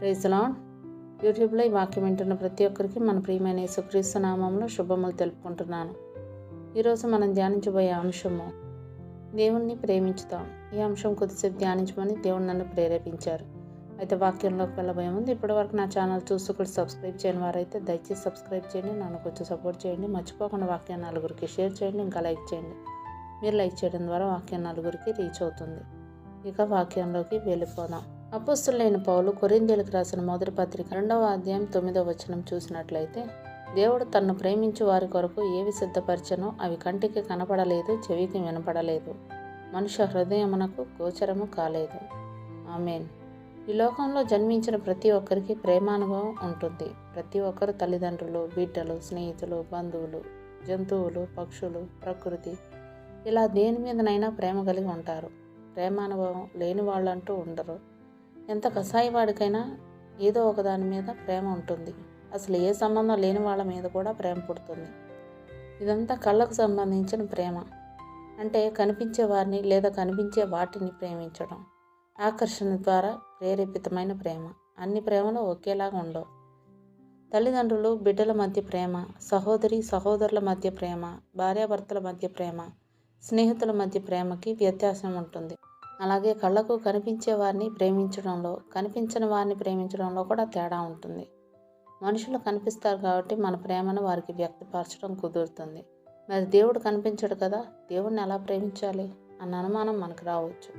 Praise the lord. యూట్యూబ్లో ఈ వాక్యం వింటున్న ప్రతి ఒక్కరికి మన ప్రియమైన యేసుక్రీస్తు నామములో శుభములు తెలుపుకుంటున్నాను. ఈరోజు మనం ధ్యానించబోయే అంశము దేవుణ్ణి ప్రేమించుతాం. ఈ అంశం కొద్దిసేపు ధ్యానించమని దేవుడు నన్ను ప్రేరేపించారు. అయితే వాక్యంలోకి వెళ్ళబోయే ముందు ఇప్పటివరకు నా ఛానల్ చూస్తూ కూడా సబ్స్క్రైబ్ చేయని వారైతే దయచేసి సబ్స్క్రైబ్ చేయండి, నన్ను కొంచెం సపోర్ట్ చేయండి. మర్చిపోకుండా వాక్యాన్ని నలుగురికి షేర్ చేయండి, ఇంకా లైక్ చేయండి. మీరు లైక్ చేయడం ద్వారా వాక్యం నలుగురికి రీచ్ అవుతుంది. ఇక వాక్యంలోకి వెళ్ళిపోదాం. అపోస్తలుడైన పౌలు కొరింథీయులకు రాసిన మొదటి పత్రిక 2వ అధ్యాయం 9వ వచనం చూసినట్లయితే, దేవుడు తన్ను ప్రేమించు వారి కొరకు ఏవి సిద్ధపరిచెనో అవి కంటికి కనపడలేదు, చెవికి వినపడలేదు, మనుష్య హృదయమునకు గోచరము కాలేదు. ఆమేన్. ఈ లోకంలో జన్మించిన ప్రతి ఒక్కరికి ప్రేమానుభవం ఉంటుంది. ప్రతి ఒక్కరు తల్లిదండ్రులు, బిడ్డలు, స్నేహితులు, బంధువులు, జంతువులు, పక్షులు, ప్రకృతి ఇలా దేని మీదనైనా ప్రేమ కలిగి ఉంటారు. ప్రేమానుభవం లేని వాళ్ళంటూ ఉండరు. ఎంత కసాయివాడికైనా ఏదో ఒక దాని మీద ప్రేమ ఉంటుంది. అసలు ఏ సంబంధం లేని వాళ్ళ మీద కూడా ప్రేమ పుడుతుంది. ఇదంతా కళ్ళకు సంబంధించిన ప్రేమ. అంటే కనిపించే వారిని లేదా కనిపించే వాటిని ప్రేమించడం. ఆకర్షణ ద్వారా ప్రేరేపితమైన ప్రేమ. అన్ని ప్రేమలు ఒకేలాగా ఉండవు. తల్లిదండ్రులు బిడ్డల మధ్య ప్రేమ, సహోదరుల మధ్య ప్రేమ, భార్యాభర్తల మధ్య ప్రేమ, స్నేహితుల మధ్య ప్రేమకి వ్యత్యాసం ఉంటుంది. అలాగే కళ్ళకు కనిపించే వారిని ప్రేమించడంలో, కనిపించని వారిని ప్రేమించడంలో కూడా తేడా ఉంటుంది. మనుషులు కనిపిస్తారు కాబట్టి మన ప్రేమను వారికి వ్యక్తపరచడం కుదురుతుంది. మరి దేవుడు కనిపించడు కదా, దేవుడిని ఎలా ప్రేమించాలి అన్న అనుమానం మనకు రావచ్చు.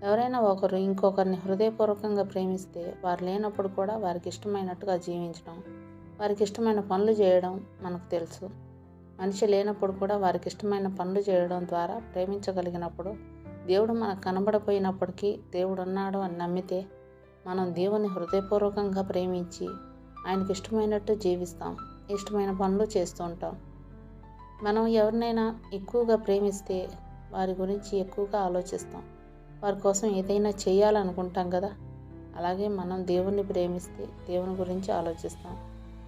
ఎవరైనా ఒకరు ఇంకొకరిని హృదయపూర్వకంగా ప్రేమిస్తే వారు లేనప్పుడు కూడా వారికి ఇష్టమైనట్టుగా జీవించడం, వారికి ఇష్టమైన పనులు చేయడం మనకు తెలుసు. మనిషి లేనప్పుడు కూడా వారికి ఇష్టమైన పనులు చేయడం ద్వారా ప్రేమించగలిగినప్పుడు, దేవుడు మనకు కనబడపోయినప్పటికీ దేవుడు ఉన్నాడు అని నమ్మితే మనం దేవుని హృదయపూర్వకంగా ప్రేమించి ఆయనకి ఇష్టమైనట్టు జీవిస్తాం, ఇష్టమైన పనులు చేస్తూ ఉంటాం. మనం ఎవరినైనా ఎక్కువగా ప్రేమిస్తే వారి గురించి ఎక్కువగా ఆలోచిస్తాం, వారి కోసం ఏదైనా చేయాలనుకుంటాం కదా. అలాగే మనం దేవుణ్ణి ప్రేమిస్తే దేవుని గురించి ఆలోచిస్తాం.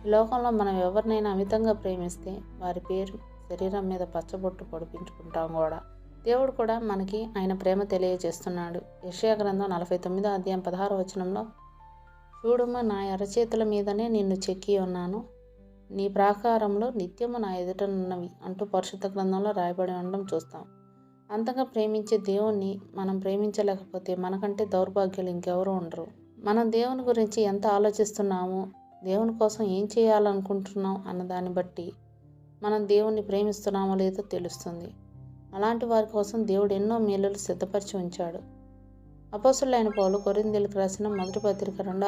ఈ లోకంలో మనం ఎవరినైనా అమితంగా ప్రేమిస్తే వారి పేరు శరీరం మీద పచ్చబొట్టు పొడిపించుకుంటాం కూడా. దేవుడు కూడా మనకి ఆయన ప్రేమ తెలియజేస్తున్నాడు. యెషయా గ్రంథం 49వ అధ్యాయం 16వ వచనంలో, చూడుము, నా అరచేతుల మీదనే నిన్ను చెక్కి ఉన్నాను, నీ ప్రాకారంలో నిత్యము నా ఎదుటనున్నవి అంటూ పరిశుద్ధ గ్రంథంలో రాయబడి ఉండడం చూస్తాం. అంతగా ప్రేమించే దేవుణ్ణి మనం ప్రేమించలేకపోతే మనకంటే దౌర్భాగ్యులు ఇంకెవరూ ఉండరు. మనం దేవుని గురించి ఎంత ఆలోచిస్తున్నామో, దేవుని కోసం ఏం చేయాలనుకుంటున్నాం అన్న దాన్ని బట్టి మనం దేవుణ్ణి ప్రేమిస్తున్నామో లేదో తెలుస్తుంది. అలాంటి వారి కోసం దేవుడు ఎన్నో మేలులు సిద్ధపరిచి ఉంచాడు. అపోస్తలుడైన పౌలు కొరింథీయులకు రాసిన మొదటి పత్రిక